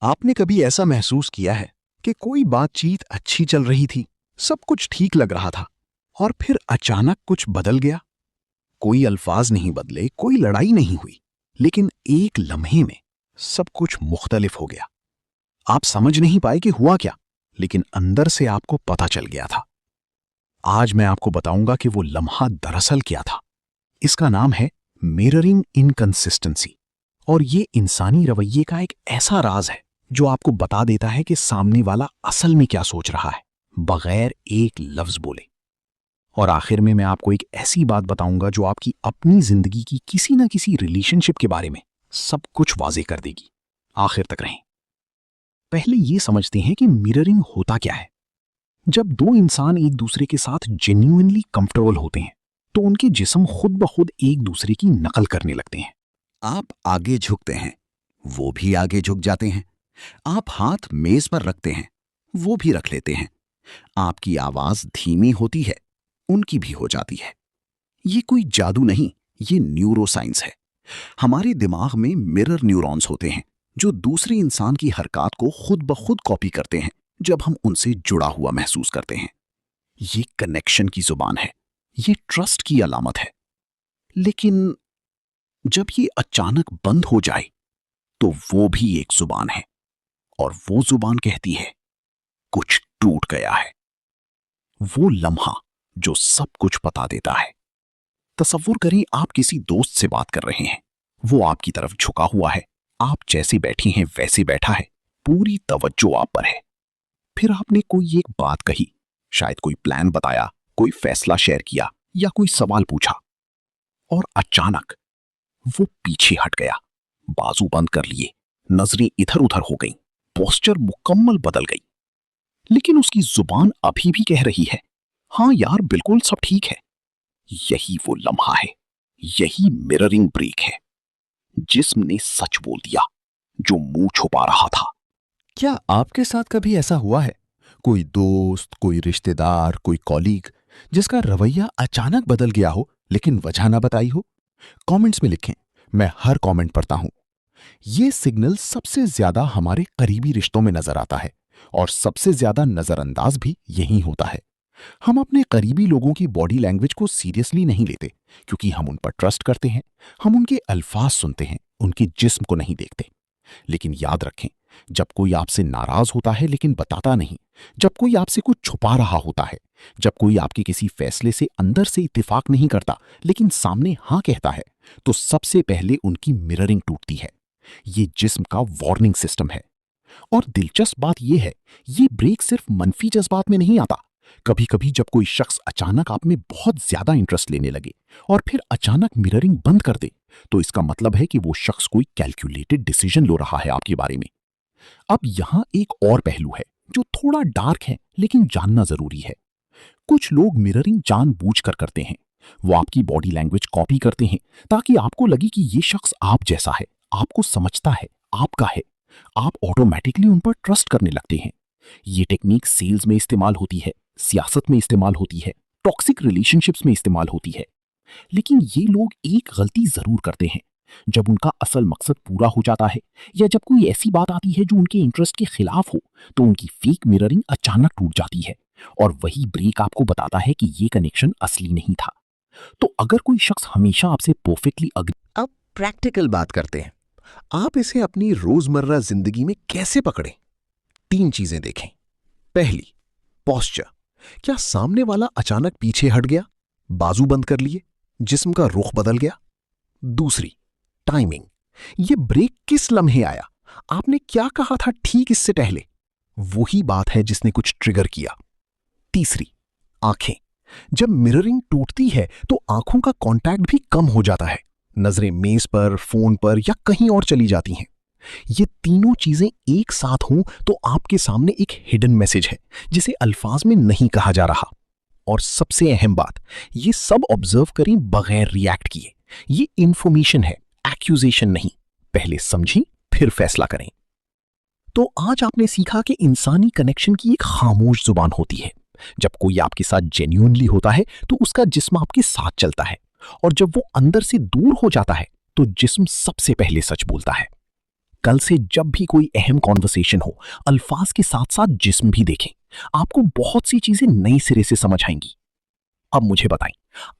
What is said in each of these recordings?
आपने कभी ऐसा महसूस किया है कि कोई बातचीत अच्छी चल रही थी, सब कुछ ठीक लग रहा था, और फिर अचानक कुछ बदल गया? कोई अल्फाज नहीं बदले, कोई लड़ाई नहीं हुई, लेकिन एक लम्हे में सब कुछ मुख्तलिफ हो गया। आप समझ नहीं पाए कि हुआ क्या, लेकिन अंदर से आपको पता चल गया था। आज मैं आपको बताऊंगा कि वो लम्हा दरअसल क्या था। इसका नाम है मिररिंग इनकंसिस्टेंसी, और ये इंसानी रवैये का एक ऐसा राज है जो आपको बता देता है कि सामने वाला असल में क्या सोच रहा है, बगैर एक लफ्ज बोले। और आखिर में मैं आपको एक ऐसी बात बताऊंगा जो आपकी अपनी जिंदगी की किसी ना किसी रिलेशनशिप के बारे में सब कुछ वाजे कर देगी। आखिर तक रहें। पहले ये समझते हैं कि मिररिंग होता क्या है। जब दो इंसान एक दूसरे के साथ जेन्युइनली कंफर्टेबल होते हैं तो उनके जिस्म खुद ब खुद एक दूसरे की नकल करने लगते हैं। आप आगे झुकते हैं, वो भी आगे झुक जाते हैं। आप हाथ मेज पर रखते हैं, वो भी रख लेते हैं। आपकी आवाज धीमी होती है, उनकी भी हो जाती है। ये कोई जादू नहीं, ये न्यूरोसाइंस है। हमारे दिमाग में मिरर न्यूरॉन्स होते हैं जो दूसरे इंसान की हरकत को खुद ब खुद कॉपी करते हैं जब हम उनसे जुड़ा हुआ महसूस करते हैं। ये कनेक्शन की जुबान है, ये ट्रस्ट की अलामत है। लेकिन जब ये अचानक बंद हो जाए तो वो भी एक जुबान है, और वो जुबान कहती है कुछ टूट गया है। वो लम्हा जो सब कुछ बता देता है। तसव्वुर करें, आप किसी दोस्त से बात कर रहे हैं, वो आपकी तरफ झुका हुआ है, आप जैसे बैठी हैं वैसे बैठा है, पूरी तवज्जो आप पर है। फिर आपने कोई एक बात कही, शायद कोई प्लान बताया, कोई फैसला शेयर किया या कोई सवाल पूछा, और अचानक वो पीछे हट गया, बाजू बंद कर लिए, नजरें इधर उधर हो गईं, पोस्चर मुकम्मल बदल गई। लेकिन उसकी जुबान अभी भी कह रही है, हाँ यार बिल्कुल सब ठीक है। यही वो लम्हा है, यही मिररिंग ब्रेक है। जिस्म ने सच बोल दिया जो मुंह छुपा रहा था। क्या आपके साथ कभी ऐसा हुआ है? कोई दोस्त, कोई रिश्तेदार, कोई कॉलीग जिसका रवैया अचानक बदल गया हो लेकिन वजह ना बताई हो? कमेंट्स में लिखें, मैं हर कमेंट पढ़ता हूं। ये सिग्नल सबसे ज्यादा हमारे करीबी रिश्तों में नजर आता है, और सबसे ज्यादा नजरअंदाज भी यही होता है। हम अपने करीबी लोगों की बॉडी लैंग्वेज को सीरियसली नहीं लेते क्योंकि हम उन पर ट्रस्ट करते हैं। हम उनके अल्फाज सुनते हैं, उनके जिस्म को नहीं देखते। लेकिन याद रखें, जब कोई आपसे नाराज होता है लेकिन बताता नहीं, जब कोई आपसे कुछ छुपा रहा होता है, जब कोई आपके किसी फैसले से अंदर से इत्तेफाक नहीं करता लेकिन सामने हाँ कहता है, तो सबसे पहले उनकी मिररिंग टूटती है। ये जिस्म का वार्निंग सिस्टम है। और दिलचस्प बात यह है, ये ब्रेक सिर्फ मनफी जज्बात में नहीं आता। कभी कभी जब कोई शख्स अचानक आप में बहुत ज्यादा इंटरेस्ट लेने लगे और फिर अचानक मिररिंग बंद कर दे, तो इसका मतलब है कि वो शख्स कोई कैलकुलेटेड डिसीजन ले रहा है आपके बारे में। अब यहां एक और पहलू है जो थोड़ा डार्क है लेकिन जानना जरूरी है। कुछ लोग मिररिंग जानबूझकर करते हैं। वो आपकी बॉडी लैंग्वेज कॉपी करते हैं ताकि आपको लगे कि ये शख्स आप जैसा है, आपको समझता है, आपका है। आप ऑटोमेटिकली उन पर ट्रस्ट करने लगते हैं। ये टेक्निक सेल्स में इस्तेमाल होती है, सियासत में इस्तेमाल होती है, टॉक्सिक रिलेशनशिप्स में इस्तेमाल होती है। लेकिन ये लोग एक गलती जरूर करते हैं। जब उनका असल मकसद पूरा हो जाता है या जब कोई ऐसी बात आती है जो उनके इंटरेस्ट के खिलाफ हो, तो उनकी फेक मिररिंग अचानक टूट जाती है, और वही ब्रेक आपको बताता है कि ये कनेक्शन असली नहीं था। तो अगर कोई शख्स हमेशा आपसे परफेक्टली अब प्रैक्टिकल बात करते हैं। आप इसे अपनी रोजमर्रा जिंदगी में कैसे पकड़ें? 3 चीजें देखें। पहली, पोस्चर। क्या सामने वाला अचानक पीछे हट गया, बाजू बंद कर लिए, जिस्म का रुख बदल गया? दूसरी, टाइमिंग। ये ब्रेक किस लम्हे आया, आपने क्या कहा था ठीक इससे पहले, वही बात है जिसने कुछ ट्रिगर किया। तीसरी, आंखें। जब मिररिंग टूटती है तो आंखों का कांटेक्ट भी कम हो जाता है। नजरें मेज पर, फोन पर या कहीं और चली जाती हैं। ये तीनों चीजें एक साथ हों तो आपके सामने एक हिडन मैसेज है जिसे अल्फाज में नहीं कहा जा रहा। और सबसे अहम बात, ये सब ऑब्जर्व करें बगैर रिएक्ट किए। ये इंफॉर्मेशन है, एक्यूजेशन नहीं। पहले समझी फिर फैसला करें। तो आज आपने सीखा कि इंसानी कनेक्शन की एक खामोश जुबान होती है। जब कोई आपके साथ जेन्युइनली होता है तो उसका जिस्म आपके साथ चलता है, और जब वो अंदर से दूर हो जाता है तो जिस्म सबसे पहले सच बोलता है। कल से जब भी कोई अहम कॉन्वर्सेशन हो, अल्फाज के साथ साथ जिस्म भी देखें। आपको बहुत सी चीजें नई सिरे से समझ आएंगी। अब मुझे बताएं,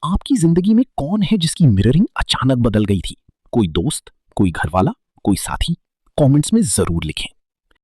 आपकी जिंदगी में कौन है जिसकी मिररिंग अचानक बदल गई थी? कोई दोस्त, कोई घरवाला, कोई साथी? कमेंट्स में जरूर लिखें।